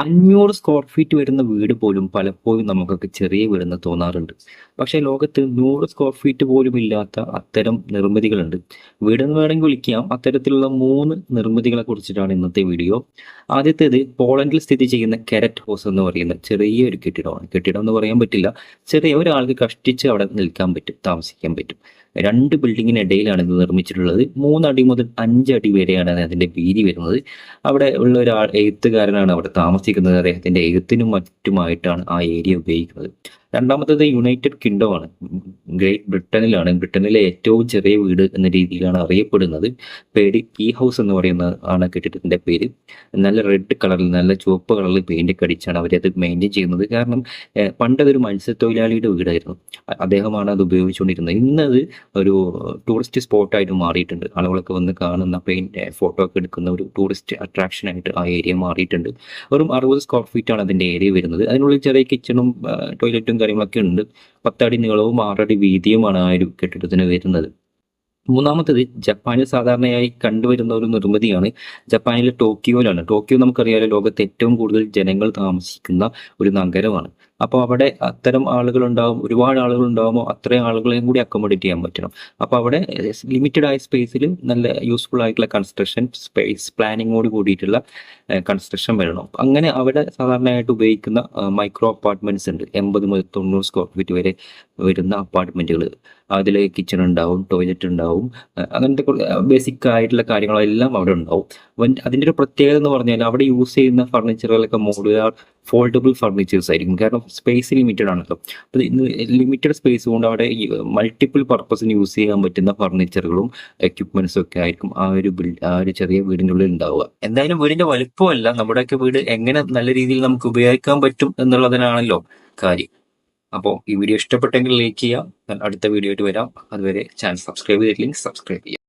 500 square feet വരുന്ന വീട് പോലും പലപ്പോഴും നമുക്കൊക്കെ ചെറിയ വീടെന്ന് തോന്നാറുണ്ട്. പക്ഷേ ലോകത്ത് 100 സ്ക്വയർ ഫീറ്റ് പോലും ഇല്ലാത്ത അത്തരം നിർമ്മിതികളുണ്ട്. വീടെന്ന് വേണമെങ്കിൽ വിളിക്കാം. അത്തരത്തിലുള്ള 3 നിർമ്മിതികളെ കുറിച്ചിട്ടാണ് ഇന്നത്തെ വീഡിയോ. ആദ്യത്തേത് പോളണ്ടിൽ സ്ഥിതി ചെയ്യുന്ന കെരറ്റ് ഹൗസ് എന്ന് പറയുന്ന ചെറിയൊരു കെട്ടിടമാണ്. കെട്ടിടം എന്ന് പറയാൻ പറ്റില്ല. ചെറിയ ഒരാൾക്ക് കഷ്ടിച്ച് അവിടെ നിൽക്കാൻ പറ്റും, താമസിക്കാൻ പറ്റും. 2 ബിൽഡിങ്ങിനിടയിലാണ് ഇത് നിർമ്മിച്ചിട്ടുള്ളത്. 3 അടി മുതൽ 5 അടി വരെയാണ് അതിന്റെ വീതി വരുന്നത്. അവിടെ ഉള്ള ഒരാൾ എഴുത്തുകാരനാണ് അവിടെ താമസിക്കുന്നത്. അദ്ദേഹത്തിന്റെ എഴുത്തിനും മറ്റുമായിട്ടാണ് ആ ഏരിയ ഉപയോഗിക്കുന്നത്. രണ്ടാമത്തേത് യുണൈറ്റഡ് കിങ്ഡം ആണ്. ഗ്രേറ്റ് ബ്രിട്ടനിലാണ്. ബ്രിട്ടനിലെ ഏറ്റവും ചെറിയ വീട് എന്ന രീതിയിലാണ് അറിയപ്പെടുന്നത്. പേര് കീ ഹൗസ് എന്ന് പറയുന്ന ആണ് കെട്ടിടത്തിന്റെ പേര്. നല്ല റെഡ് കളറിൽ, നല്ല ചുവപ്പ് കളറിൽ പെയിന്റ് ഒക്കെ അടിച്ചാണ് അവരത് മെയിൻറ്റെയിൻ ചെയ്യുന്നത്. കാരണം പണ്ടതൊരു മത്സ്യത്തൊഴിലാളിയുടെ വീടായിരുന്നു. അദ്ദേഹമാണ് അത് ഉപയോഗിച്ചുകൊണ്ടിരുന്നത്. ഇന്നത് ഒരു ടൂറിസ്റ്റ് സ്പോട്ടായിട്ട് മാറിയിട്ടുണ്ട്. ആളുകളൊക്കെ വന്ന് കാണുന്ന ഫോട്ടോ ഒക്കെ എടുക്കുന്ന ഒരു ടൂറിസ്റ്റ് അട്രാക്ഷൻ ആയിട്ട് ആ ഏരിയ മാറിയിട്ടുണ്ട്. വെറും 60 സ്ക്വയർ ഫീറ്റ് ആണ് അതിന്റെ ഏരിയ വരുന്നത്. അതിനുള്ളിൽ ചെറിയ കിച്ചണും ടോയ്ലറ്റും കാര്യങ്ങളൊക്കെ ഉണ്ട്. 10 അടി നീളവും 6 അടി വീതിയുമാണ് ആ ഒരു കെട്ടിടത്തിന് വരുന്നത്. മൂന്നാമത്തേത് ജപ്പാനിൽ സാധാരണയായി കണ്ടുവരുന്ന ഒരു നിർമ്മിതിയാണ്. ജപ്പാനിലെ ടോക്കിയോയിലാണ്. ടോക്കിയോ നമുക്കറിയാലോ, ലോകത്ത് ഏറ്റവും കൂടുതൽ ജനങ്ങൾ താമസിക്കുന്ന ഒരു നഗരമാണ്. അപ്പോൾ അവിടെ അത്തരം ആളുകൾ ഉണ്ടാവും. ഒരുപാട് ആളുകൾ ഉണ്ടാകുമ്പോൾ അത്രയും ആളുകളെയും കൂടി അക്കോമഡേറ്റ് ചെയ്യാൻ പറ്റണം. അപ്പോൾ അവിടെ ലിമിറ്റഡ് ആയ സ്പേസിൽ നല്ല യൂസ്ഫുൾ ആയിട്ടുള്ള കൺസ്ട്രക്ഷൻ, സ്പേസ് പ്ലാനിങ്ങോട് കൂടിയിട്ടുള്ള കൺസ്ട്രക്ഷൻ വരണം. അങ്ങനെ അവിടെ സാധാരണയായിട്ട് ഉപയോഗിക്കുന്ന മൈക്രോ അപ്പാർട്ട്മെന്റ്സ് ഉണ്ട്. 80 മുതൽ 90 സ്ക്വയർ ഫീറ്റ് വരെ വരുന്ന അപ്പാർട്ട്മെന്റുകൾ. അതിൽ കിച്ചൺ ഉണ്ടാവും, ടോയ്ലറ്റ് ഉണ്ടാവും, അങ്ങനത്തെ ബേസിക് ആയിട്ടുള്ള കാര്യങ്ങളെല്ലാം അവിടെ ഉണ്ടാവും. അതിൻ്റെ ഒരു പ്രത്യേകത എന്ന് പറഞ്ഞാൽ അവിടെ യൂസ് ചെയ്യുന്ന ഫർണിച്ചറുകളൊക്കെ മോഡുലാർ ഫോൾഡബിൾ ഫർണിച്ചേഴ്സ് ആയിരിക്കും. കാരണം സ്പേസ് ലിമിറ്റഡ് ആണല്ലോ. അപ്പോൾ ലിമിറ്റഡ് സ്പേസ് കൊണ്ട് അവിടെ മൾട്ടിപ്പിൾ പർപ്പസിന് യൂസ് ചെയ്യാൻ പറ്റുന്ന ഫർണിച്ചറുകളും എക്യുപ്മെന്റ്സും ഒക്കെ ആയിരിക്കും ആ ഒരു ചെറിയ വീടിൻ്റെ ഉള്ളിൽ ഉണ്ടാവുക. എന്തായാലും വീടിന്റെ വലുപ്പമല്ല, നമ്മുടെയൊക്കെ വീട് എങ്ങനെ നല്ല രീതിയിൽ നമുക്ക് ഉപയോഗിക്കാൻ പറ്റും എന്നുള്ളതിനാണല്ലോ കാര്യം. അപ്പോൾ ഈ വീഡിയോ ഇഷ്ടപ്പെട്ടെങ്കിൽ ലൈക്ക് ചെയ്യാം. അടുത്ത വീഡിയോ ആയിട്ട് വരാം. അതുവരെ ചാനൽ സബ്സ്ക്രൈബ് ചെയ്തില്ലെങ്കിൽ സബ്സ്ക്രൈബ് ചെയ്യാം.